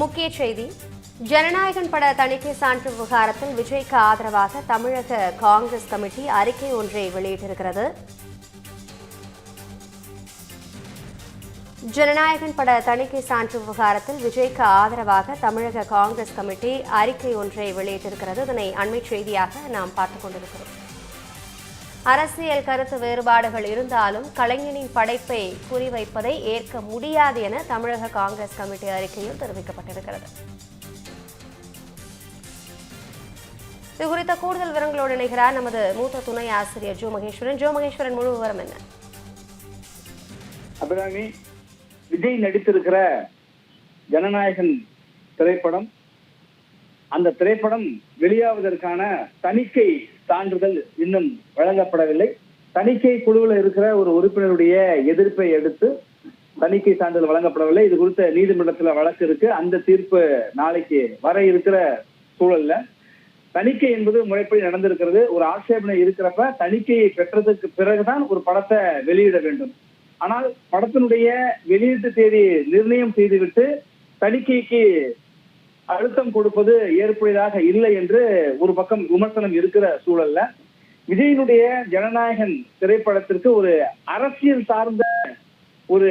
முக்கிய செய்தி. ஜனநாயகன் பட தணிக்கை சான்று விவகாரத்தில் விஜய்க்கு ஆதரவாக தமிழக காங்கிரஸ் கமிட்டி அறிக்கை ஒன்றை வெளியிட்டிருக்கிறது. ஜனநாயகன் பட தணிக்கை சான்று விவகாரத்தில் விஜய்க்கு ஆதரவாக தமிழக காங்கிரஸ் கமிட்டி அறிக்கை ஒன்றை வெளியிட்டிருக்கிறது. இதனை அண்மை செய்தியாக நாம் பார்த்துக் கொண்டிருக்கிறோம். அரசியல் கருத்து வேறுபாடுகள் இருந்தாலும் கலைஞனின் படைப்பை குறிவைப்பதை ஏற்க முடியாது என தமிழக காங்கிரஸ் கமிட்டி அறிக்கையில் தெரிவிக்கப்பட்டிருக்கிறது. இது குறித்த கூடுதல் விவரங்களோடு இணைகிறார் நமது மூத்த துணை ஆசிரியர் ஜோ மகேஸ்வரன். முழு விவரம் என்ன? அபிராமி, விஜய் நடித்திருக்கிற ஜனநாயகன் திரைப்படம், அந்த திரைப்படம் வெளியாவதற்கான தணிக்கை சான்றிதழ் இன்னும் வழங்கப்படவில்லை. தணிக்கை குழுவில் இருக்கிற ஒரு உறுப்பினருடைய எதிர்ப்பை அடுத்து தணிக்கை சான்றிதழ் வழங்கப்படவில்லை. இது குறித்த நீதிமன்றத்தில் வழக்கு இருக்கு. அந்த தீர்ப்பு நாளைக்கு வர இருக்கிற சூழல்ல தணிக்கை என்பது முறைப்படி நடந்திருக்கிறது. ஒரு ஆட்சேபனை இருக்கிறப்ப தணிக்கையை பெற்றதுக்கு பிறகுதான் ஒரு படத்தை வெளியிட வேண்டும். ஆனால் படத்தினுடைய வெளியீட்டு தேதி நிர்ணயம் செய்துவிட்டு தணிக்கைக்கு அழுத்தம் கொடுப்பது ஏற்புடையதாக இல்லை என்று ஒரு பக்கம் விமர்சனம் இருக்கிற சூழல்ல விஜயனுடைய ஜனநாயகன் திரைப்படத்திற்கு ஒரு அரசியல் சார்ந்த ஒரு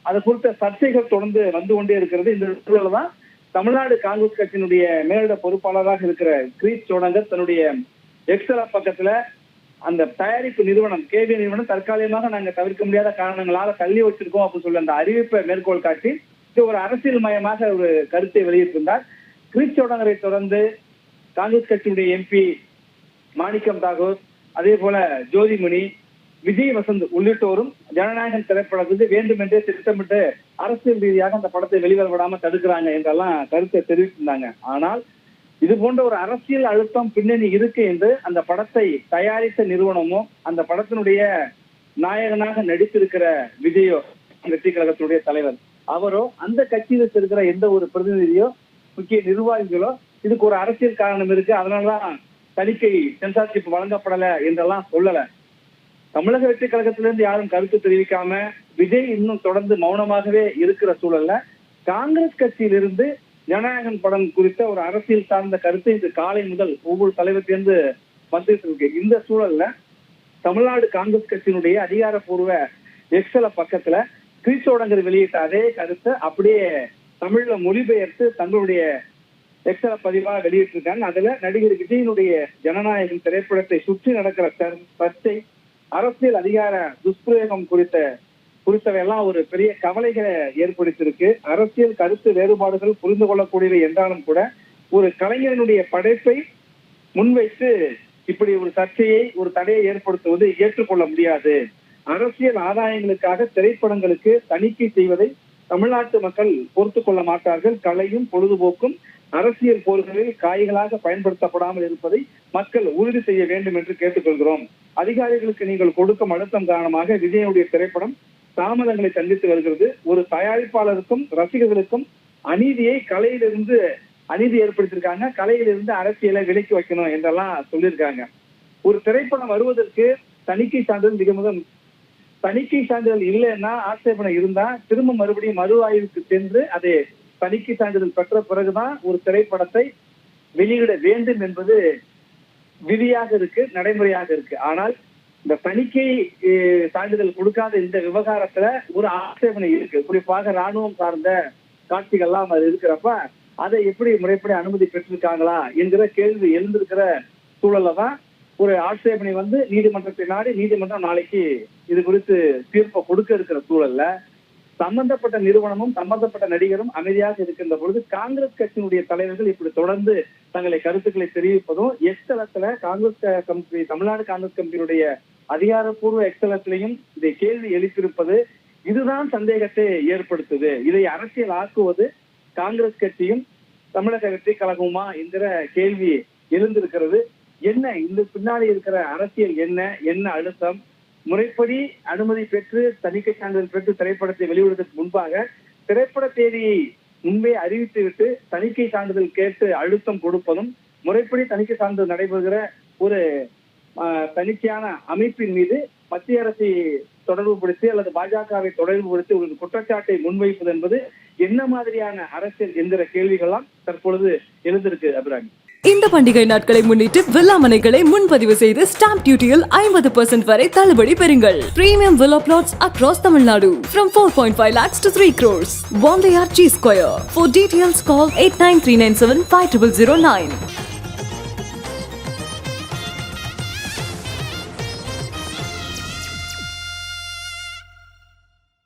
அது குறித்த சர்ச்சைகள் தொடர்ந்து வந்து கொண்டே இருக்கிறது. இந்த சூழல்ல தான் தமிழ்நாடு காங்கிரஸ் கட்சியினுடைய மேலிட பொறுப்பாளராக இருக்கிற கிரீஷ் சோடங்கர் தன்னுடைய எக்ஸல பக்கத்துல அந்த தயாரிப்பு நிறுவனம் கேவி நிறுவனம் தற்காலிகமாக நாங்க தவிர்க்க முடியாத காரணங்களால தள்ளி வச்சிருக்கோம் அப்படின்னு சொல்லி அந்த அறிவிப்பை மேற்கோள் காட்டி ஒரு அரசியல் மயமாக ஒரு கருத்தை வெளியிட்டிருந்தார். கிரீஷ் சோடங்கரை தொடர்ந்து காங்கிரஸ் கட்சியினுடைய எம்பி மாணிக்கம் தாகூர், அதே போல ஜோதிமணி, விஜய் வசந்த் உள்ளிட்டோரும் ஜனநாயகன் திரைப்படத்துக்கு வேண்டுமென்றே திட்டமிட்டு அரசியல் ரீதியாக அந்த படத்தை வெளிவர விடாம தடுக்கிறாங்க என்றெல்லாம் கருத்தை தெரிவித்திருந்தாங்க. ஆனால் இது போன்ற ஒரு அரசியல் அழுத்தம் பின்னணி இருக்கு என்று அந்த படத்தை தயாரித்த நிறுவனமோ அந்த படத்தினுடைய நாயகனாக நடித்திருக்கிற விஜயோ வெற்றி கழகத்தினுடைய தலைவர் அவரோ அந்த கட்சியில் இருக்கிற எந்த ஒரு பிரதிநிதியோ முக்கிய நிர்வாகிகளோ இதுக்கு ஒரு அரசியல் காரணம் இருக்கு, அதனாலதான் தணிக்கை சென்சார்ஷிப் வழங்கப்படல என்றெல்லாம் சொல்லல. தமிழக வெற்றி கழகத்திலிருந்து யாரும் கருத்து தெரிவிக்காம விஜய் இன்னும் தொடர்ந்து மௌனமாகவே இருக்கிற சூழல்ல காங்கிரஸ் கட்சியிலிருந்து ஜனநாயகன் படம் குறித்த ஒரு அரசியல் சார்ந்த கருத்து இன்று காலை முதல் ஒவ்வொரு தலைவர்லேருந்து வந்துட்டு இருக்கு. இந்த சூழல்ல தமிழ்நாடு காங்கிரஸ் கட்சியினுடைய அதிகாரப்பூர்வ எக்ஸல பக்கத்துல கிரீஷ் சோடங்கர் வெளியிட்ட அதே கருத்தை அப்படியே தமிழ்ல மொழிபெயர்த்து தங்களுடைய எக்ஸல பதிவாக வெளியிட்டிருக்காங்க. அதுல நடிகர் விஜயனுடைய ஜனநாயகன் திரைப்படத்தை சுற்றி நடக்கிற சர்ச்சை, அரசியல் அதிகார துஷ்பிரயோகம் குறித்தவையெல்லாம் ஒரு பெரிய கவலைகளை ஏற்படுத்தியிருக்கு. அரசியல் கருத்து வேறுபாடுகள் புரிந்து கொள்ளக்கூடியவை என்றாலும் கூட ஒரு கலைஞனுடைய படைப்பை முன்வைத்து இப்படி ஒரு சர்ச்சையை ஒரு தடையை ஏற்படுத்துவது ஏற்றுக்கொள்ள முடியாது. அரசியல் ஆதாயங்களுக்காக திரைப்படங்களுக்கு தணிக்கை செய்வதை தமிழ்நாட்டு மக்கள் பொறுத்து கொள்ள மாட்டார்கள். கலையும் பொழுதுபோக்கும் அரசியல் போர்களில் காய்களாக பயன்படுத்தப்படாமல் இருப்பதை மக்கள் உறுதி செய்ய வேண்டும் என்று கேட்டுக்கொள்கிறோம். அதிகாரிகளுக்கு நீங்கள் கொடுக்கும் அழுத்தம் காரணமாக விஜயனுடைய திரைப்படம் தாமதங்களை சந்தித்து வருகிறது. ஒரு தயாரிப்பாளருக்கும் ரசிகர்களுக்கும் கலையிலிருந்து அநீதி ஏற்படுத்தியிருக்காங்க. கலையிலிருந்து அரசியலை விலக்கி வைக்கணும் என்றெல்லாம் சொல்லியிருக்காங்க. ஒரு திரைப்படம் வருவதற்கு தணிக்கை சான்றிதழ் மிக மிக தணிக்கை சான்றிதழ் இல்லைன்னா ஆட்சேபனை இருந்தா திரும்ப மறுபடியும் மறு ஆய்வுக்கு சென்று அதை தணிக்கை சான்றிதழ் பெற்ற பிறகுதான் ஒரு திரைப்படத்தை வெளியிட வேண்டும் என்பது விதியாக இருக்கு, நடைமுறையாக இருக்கு. ஆனால் இந்த தணிக்கை சான்றிதழ் கொடுக்காத இந்த விவகாரத்துல ஒரு ஆட்சேபனை இருக்கு. குறிப்பாக ராணுவம் சார்ந்த காட்சிகள்லாம் அது இருக்கிறப்ப அதை எப்படி முறைப்படி அனுமதி பெற்றிருக்காங்களா என்கிற கேள்வி எழுந்திருக்கிற சூழல்ல தான் ஒரு ஆட்சேபனை வந்து நீதிமன்றத்தை நாடி நீதிமன்றம் நாளைக்கு இது குறித்து தீர்ப்பை கொடுக்க இருக்கிற சூழல்ல சம்பந்தப்பட்ட நிறுவனமும் சம்பந்தப்பட்ட நடிகரும் அமைதியாக இருக்கின்ற பொழுது காங்கிரஸ் கட்சியினுடைய தலைவர்கள் இப்படி தொடர்ந்து தங்களை கருத்துக்களை தெரிவிப்பதும் எக்ஸலத்துல காங்கிரஸ் கமிட்டி தமிழ்நாடு காங்கிரஸ் கமிட்டியினுடைய அதிகாரப்பூர்வ எக்ஸலத்திலையும் இதை கேள்வி எழுப்பியிருப்பது இதுதான் சந்தேகத்தை ஏற்படுத்துது. இதை அரசியல் ஆக்குவது காங்கிரஸ் கட்சியும் தமிழக வெற்றி கழகமுமா என்கிற கேள்வி எழுந்திருக்கிறது. என்ன இந்த பின்னாடி இருக்கிற அரசியல் என்ன அழுத்தம்? முறைப்படி அனுமதி பெற்று தணிக்கை சான்றிதழ் பெற்று திரைப்படத்தை வெளியிடுவதற்கு முன்பாக திரைப்பட தேதியை முன்பே அறிவித்துவிட்டு தணிக்கை சான்றிதழ் கேட்டு அழுத்தம் கொடுப்பதும் முறைப்படி தணிக்கை சான்றிதழ் நடைபெறுகிற ஒரு தணிக்கையான அமைப்பின் மீது மத்திய அரசை தொடர்புபடுத்தி அல்லது பாஜகவை தொடர்புபடுத்தி ஒரு குற்றச்சாட்டை முன்வைப்பது என்பது என்ன மாதிரியான அரசியல் என்கிற கேள்விகள்லாம் தற்பொழுது எழுந்திருக்கு அபிராமி. இந்த பண்டிகை நாட்களை முன்னிட்டு வில்லா மனைகளை முன்பதிவு செய்து ஸ்டாம்ப் டியூட்டியில் 50% வரை தள்ளுபடி பெறுங்கள். Premium villa plots across Tamil Nadu from 4.5 lakhs to 3 crores. One layer G Square. For details call 8939750009.